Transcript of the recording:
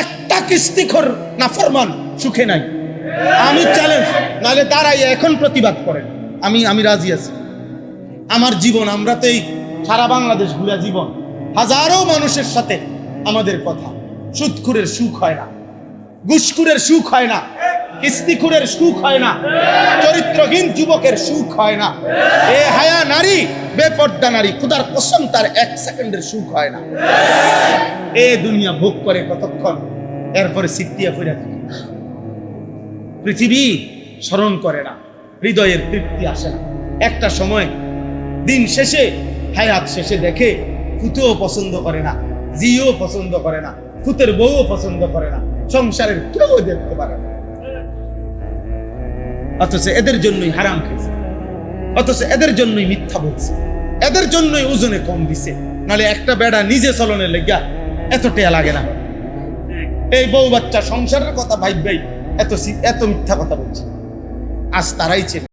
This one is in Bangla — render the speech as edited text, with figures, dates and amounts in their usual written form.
একটা কিস্তিখোর নাফরমান সুখে নাই। আমি চ্যালেঞ্জ, নাহলে দাঁড়াইয়া এখন প্রতিবাদ করেন, আমি রাজি আছি। আমার জীবন, আমরা তো এই সারা বাংলাদেশ ঘুরে জীবন, হাজারো মানুষের সাথে আমাদের কথা। সুদখুরের সুখ হয় না, ঘুষখুরের সুখ হয় না, কিস্তিখুরের সুখ হয় না, চরিত্রহীন যুবকের সুখ হয় না, এ হায়া নারী, বেপর্দা নারী, খুদার কসম তার 1 সেকেন্ডের সুখ হয় না। এ দুনিয়া ভোগ করে কতক্ষণ, এরপরে সিদ্ধিয়া ফিরে থাকে। পৃথিবী স্মরণ করে না, হৃদয়ের তৃপ্তি আসে না। একটা সময় দিন শেষে, হায়াত শেষে দেখে ফুতেও পছন্দ করে না, জিও পছন্দ করে না, ফুতের বউও পছন্দ করে না, সংসারের কেউ দেখতে পারে না। অথচ এদের জন্যই হারাম খেয়েছে, অথচ এদের জন্যই মিথ্যা বলছে, এদের জন্যই ওজনে কম দিছে। নাহলে একটা বেড়া নিজে চলনের লেগা এত টেয়া লাগে না। এই বউ বাচ্চা সংসারের কথা ভাই এত মিথ্যা কথা বলছে। আজ তারাই চেনে।